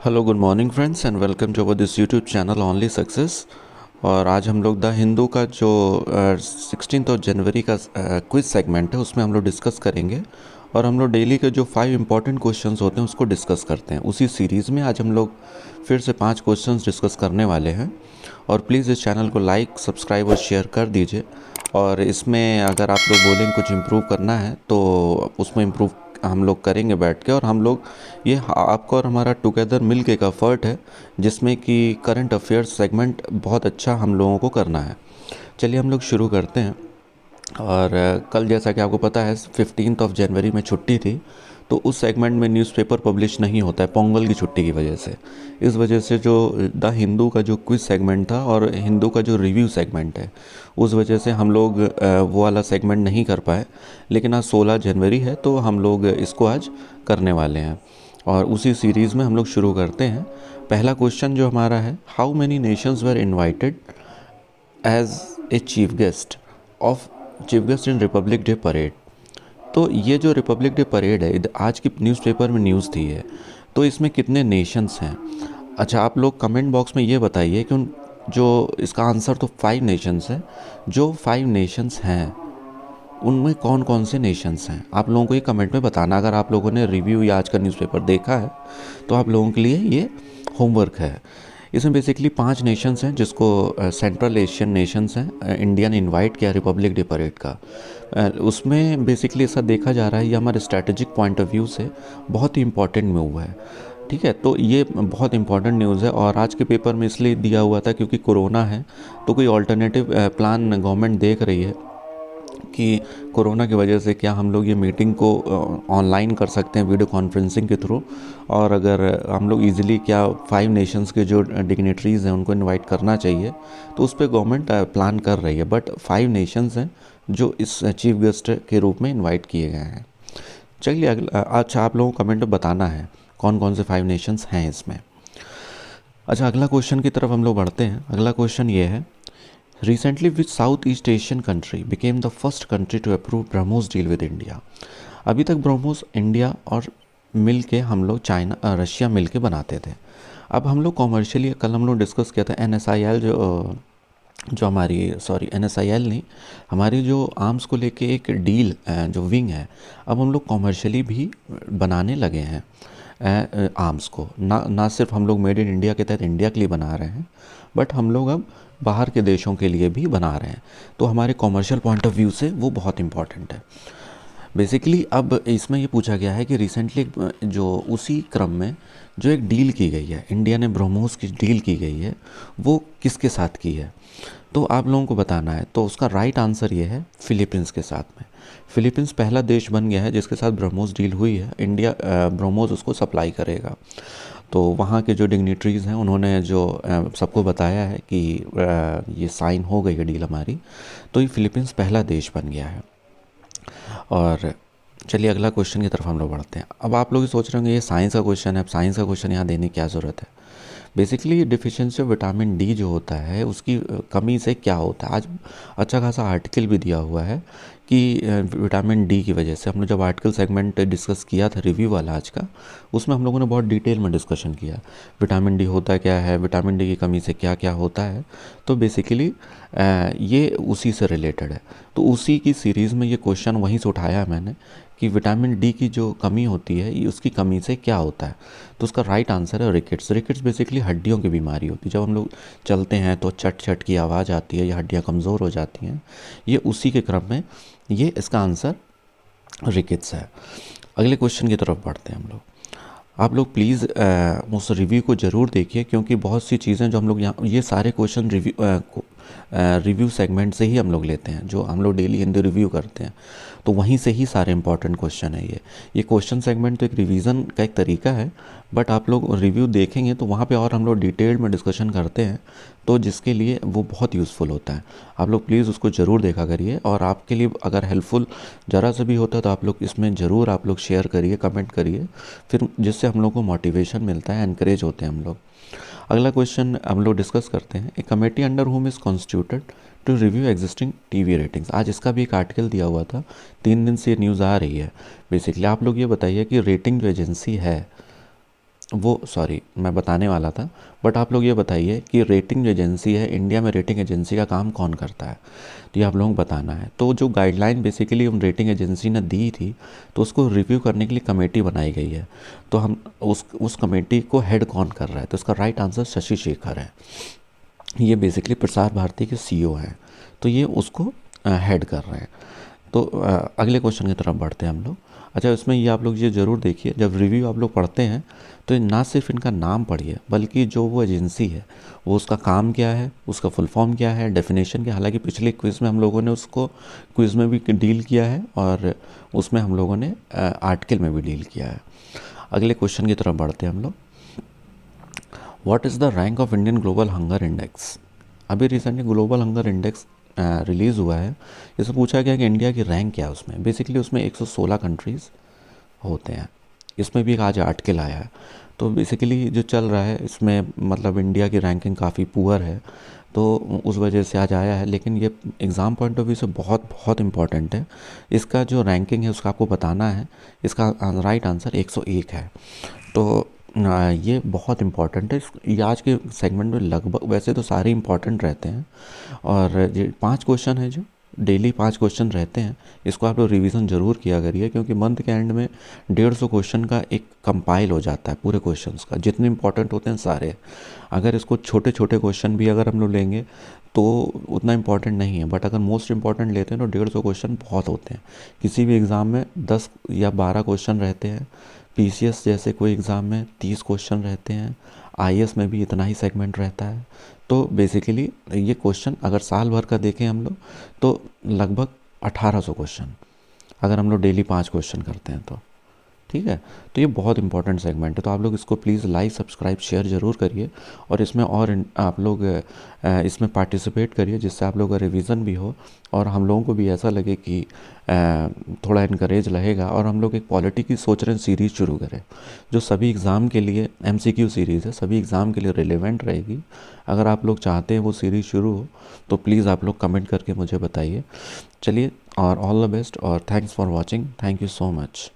Hello good morning friends and welcome to our this YouTube channel only success. और आज हम लोग the Hindu का जो 16 जनवरी का क्विज सेगमेंट है उसमें हम लोग डिस्कस करेंगे। और हम लोग डेली के जो 5 इंपॉर्टेंट क्वेश्चंस होते हैं उसको डिस्कस करते हैं। उसी सीरीज़ में आज हम लोग फिर से 5 क्वेश्चंस डिस्कस करने वाले हैं। और प्लीज़ इस चैनल को लाइक सब्सक्राइब और शेयर कर दीजिए। और इसमें अगर आप लोग बोलेंगे कुछ इम्प्रूव करना है तो उसमें इम्प्रूव हम लोग करेंगे बैठ के। और हम लोग ये आपका और हमारा टुगेदर मिल के एक एफर्ट है जिसमें कि करंट अफेयर्स सेगमेंट बहुत अच्छा हम लोगों को करना है। चलिए हम लोग शुरू करते हैं। और कल जैसा कि आपको पता है 15 जनवरी में छुट्टी थी, तो उस सेगमेंट में न्यूज़पेपर पब्लिश नहीं होता है पोंगल की छुट्टी की वजह से। इस वजह से जो द हिंदू का जो क्विज सेगमेंट था और हिंदू का जो रिव्यू सेगमेंट है उस वजह से हम लोग वो वाला सेगमेंट नहीं कर पाए। लेकिन आज 16 जनवरी है तो हम लोग इसको आज करने वाले हैं। और उसी सीरीज़ में हम लोग शुरू करते हैं। पहला क्वेश्चन जो हमारा है, how many nations were invited as a chief guest in Republic Day parade. तो ये जो रिपब्लिक डे परेड है आज की न्यूज़पेपर में न्यूज़ थी है, तो इसमें कितने नेशंस हैं। अच्छा, आप लोग कमेंट बॉक्स में ये बताइए कि जो इसका आंसर तो 5 नेशंस है। जो 5 नेशंस हैं उनमें कौन कौन से नेशंस हैं, आप लोगों को ये कमेंट में बताना। अगर आप लोगों ने रिव्यू या आज का न्यूज़पेपर देखा है तो आप लोगों के लिए ये होमवर्क है। इसमें बेसिकली 5 नेशंस हैं जिसको सेंट्रल एशियन नेशंस हैं इंडिया ने इनवाइट किया रिपब्लिक डे परेड का। उसमें बेसिकली ऐसा देखा जा रहा है, ये हमारे स्ट्रैटेजिक पॉइंट ऑफ व्यू से बहुत ही इंपॉर्टेंट मूव है। ठीक है, तो ये बहुत इंपॉर्टेंट न्यूज़ है। और आज के पेपर में इसलिए दिया हुआ था क्योंकि कोरोना है, तो कोई ऑल्टरनेटिव प्लान गवर्नमेंट देख रही है कि कोरोना की वजह से क्या हम लोग ये मीटिंग को ऑनलाइन कर सकते हैं वीडियो कॉन्फ्रेंसिंग के थ्रू। और अगर हम लोग इजीली क्या 5 नेशंस के जो डिग्नेटरीज़ हैं उनको इनवाइट करना चाहिए, तो उस पर गवर्नमेंट प्लान कर रही है। बट 5 नेशंस हैं जो इस चीफ गेस्ट के रूप में इनवाइट किए गए हैं। चलिए अगला, अच्छा आप लोगों को कमेंट में बताना है कौन कौन से 5 नेशंस हैं इसमें। अच्छा, अगला क्वेश्चन की तरफ हम लोग बढ़ते हैं। अगला क्वेश्चन ये है, Recently, which Southeast Asian country became the first country to approve BrahMos deal with India. अभी तक ब्रह्मोस इंडिया और मिल के हम लोग चाइना रशिया मिल के बनाते थे। अब हम लोग कॉमर्शियली कल हम लोग डिस्कस किया था NSIL जो हमारी NSIL नहीं, हमारी जो आर्म्स को लेके एक डील जो विंग है, अब हम लोग कॉमर्शियली भी बनाने लगे हैं आर्म्स को। ना सिर्फ हम लोग मेड इन इंडिया के तहत इंडिया के लिए बना रहे हैं, बट हम लोग अब बाहर के देशों के लिए भी बना रहे हैं। तो हमारे कॉमर्शियल पॉइंट ऑफ व्यू से वो बहुत इंपॉर्टेंट है। बेसिकली अब इसमें ये पूछा गया है कि रिसेंटली जो उसी क्रम में जो एक डील की गई है, इंडिया ने ब्रह्मोस की डील की गई है, वो किसके साथ की है, तो आप लोगों को बताना है। तो उसका राइट आंसर ये है फिलीपींस के साथ में। फिलीपींस पहला देश बन गया है जिसके साथ ब्रह्मोस डील हुई है। इंडिया ब्रह्मोस उसको सप्लाई करेगा। तो वहाँ के जो डिग्नेटरीज़ हैं उन्होंने जो सबको बताया है कि ये साइन हो गई है डील हमारी, तो ये फिलीपींस पहला देश बन गया है। और चलिए अगला क्वेश्चन की तरफ हम लोग बढ़ते हैं। अब आप लोग ये सोच रहे होंगे ये साइंस का क्वेश्चन है, अब साइंस का क्वेश्चन यहाँ देने की क्या ज़रूरत है। Basically deficiency of vitamin D जो होता है उसकी कमी से क्या होता है, आज अच्छा खासा आर्टिकल भी दिया हुआ है कि विटामिन डी की वजह से। हम लोग जब आर्टिकल सेगमेंट डिस्कस किया था रिव्यू वाला आज का, उसमें हम लोगों ने बहुत डिटेल में डिस्कशन किया विटामिन डी होता क्या है, विटामिन डी की कमी से क्या क्या होता है। तो बेसिकली ये उसी से रिलेटेड है। तो उसी की सीरीज़ में ये क्वेश्चन वहीं से उठाया है मैंने कि विटामिन डी की जो कमी होती है ये उसकी कमी से क्या होता है। तो उसका राइट आंसर है रिकेट्स। रिकेट्स बेसिकली हड्डियों की बीमारी होती है। जब हम लोग चलते हैं तो चट चट की आवाज़ आती है या हड्डियाँ कमज़ोर हो जाती हैं, ये उसी के क्रम में ये इसका आंसर रिकेट्स है। अगले क्वेश्चन की तरफ बढ़ते हैं हम लोग। आप लोग प्लीज़ उस रिव्यू को ज़रूर देखिए क्योंकि बहुत सी चीज़ें जो हम लोग यहाँ ये सारे क्वेश्चन रिव्यू सेगमेंट से ही हम लोग लेते हैं, जो हम लोग डेली हिंदी रिव्यू करते हैं, तो वहीं से ही सारे इंपॉर्टेंट क्वेश्चन है। ये क्वेश्चन सेगमेंट तो एक रिवीजन का एक तरीका है, बट आप लोग रिव्यू देखेंगे तो वहाँ पे और हम लोग डिटेल्ड में डिस्कशन करते हैं, तो जिसके लिए वो बहुत यूज़फुल होता है। आप लोग प्लीज़ उसको ज़रूर देखा करिए। और आपके लिए अगर हेल्पफुल ज़रा सा भी होता है तो आप लोग इसमें ज़रूर आप लोग शेयर करिए, कमेंट करिए, फिर जिससे हम लोग को मोटिवेशन मिलता है, एनकरेज होते हैं हम लोग। अगला क्वेश्चन हम लोग डिस्कस करते हैं, a committee under home is constituted to review existing TV ratings. आज इसका भी एक आर्टिकल दिया हुआ था, 3 दिन से ये न्यूज़ आ रही है। बेसिकली आप लोग ये बताइए कि रेटिंग जो एजेंसी है वो सॉरी मैं बताने वाला था, बट आप लोग ये बताइए कि रेटिंग जो एजेंसी है, इंडिया में रेटिंग एजेंसी का काम कौन करता है, तो ये आप लोगों को बताना है। तो जो गाइडलाइन बेसिकली उन रेटिंग एजेंसी ने दी थी, तो उसको रिव्यू करने के लिए कमेटी बनाई गई है। तो हम उस कमेटी को हेड कौन कर रहा है, तो उसका राइट आंसर शशि शेखर है। ये बेसिकली प्रसार भारती के सीईओ हैं, तो ये उसको हेड कर रहे हैं। तो अगले क्वेश्चन की तरफ बढ़ते हैं हम लोग। अच्छा, इसमें ये आप लोग ये ज़रूर देखिए, जब रिव्यू आप लोग पढ़ते हैं तो ये ना सिर्फ इनका नाम पढ़िए, बल्कि जो वो एजेंसी है वो उसका काम क्या है, उसका फुल फॉर्म क्या है, डेफिनेशन क्या। हालांकि पिछले क्विज़ में हम लोगों ने उसको क्विज़ में भी डील किया है और उसमें हम लोगों ने आर्टिकल में भी डील किया है। अगले क्वेश्चन की तरफ बढ़ते हैं हम लोग। What is the rank of Indian global hunger index. अभी recently global hunger index release हुआ है। इसमें पूछा गया कि इंडिया की रैंक क्या है उसमें। बेसिकली उसमें 116 कंट्रीज़ होते हैं। इसमें भी एक आज आर्टिकल आया है। तो बेसिकली जो चल रहा है इसमें, मतलब इंडिया की रैंकिंग काफ़ी पुअर है, तो उस वजह से आज आया है। लेकिन ये एग्ज़ाम पॉइंट ऑफ व्यू से बहुत बहुत इम्पॉर्टेंट है। इसका जो रैंकिंग है उसका आपको बताना है। इसका राइट आंसर 101 है। तो ये बहुत इम्पॉर्टेंट है। ये आज के सेगमेंट में लगभग, वैसे तो सारे इम्पॉर्टेंट रहते हैं, और ये 5 क्वेश्चन है जो डेली 5 क्वेश्चन रहते हैं। इसको आप लोग रिवीजन ज़रूर किया करिए, क्योंकि मंथ के एंड में 150 क्वेश्चन का एक कंपाइल हो जाता है पूरे क्वेश्चंस का, जितने इंपॉर्टेंट होते हैं सारे। अगर इसको छोटे छोटे क्वेश्चन भी अगर हम लोग लेंगे तो उतना इम्पॉर्टेंट नहीं है, बट अगर मोस्ट इम्पॉर्टेंट लेते हैं तो 150 क्वेश्चन बहुत होते हैं। किसी भी एग्ज़ाम में 10 या 12 क्वेश्चन रहते हैं। पीसीएस जैसे कोई एग्ज़ाम में 30 क्वेश्चन रहते हैं। आईएएस में भी इतना ही सेगमेंट रहता है। तो बेसिकली ये क्वेश्चन अगर साल भर का देखें हम लोग तो लगभग 1800 क्वेश्चन, अगर हम लोग डेली 5 क्वेश्चन करते हैं तो। ठीक है, तो ये बहुत इंपॉर्टेंट सेगमेंट है। तो आप लोग इसको प्लीज़ लाइक सब्सक्राइब शेयर ज़रूर करिए, और इसमें और आप लोग इसमें पार्टिसिपेट करिए, जिससे आप लोगों का रिवीजन भी हो और हम लोगों को भी ऐसा लगे कि थोड़ा इनकरेज रहेगा। और हम लोग एक पॉलिटी की सोच रहे हैं सीरीज़ शुरू करें, जो सभी एग्ज़ाम के लिए एमसीक्यू सीरीज़ है, सभी एग्ज़ाम के लिए रिलेवेंट रहेगी। अगर आप लोग चाहते हैं वो सीरीज़ शुरू हो तो प्लीज़ आप लोग कमेंट करके मुझे बताइए। चलिए, और ऑल द बेस्ट, और thanks for watching. Thank you so much.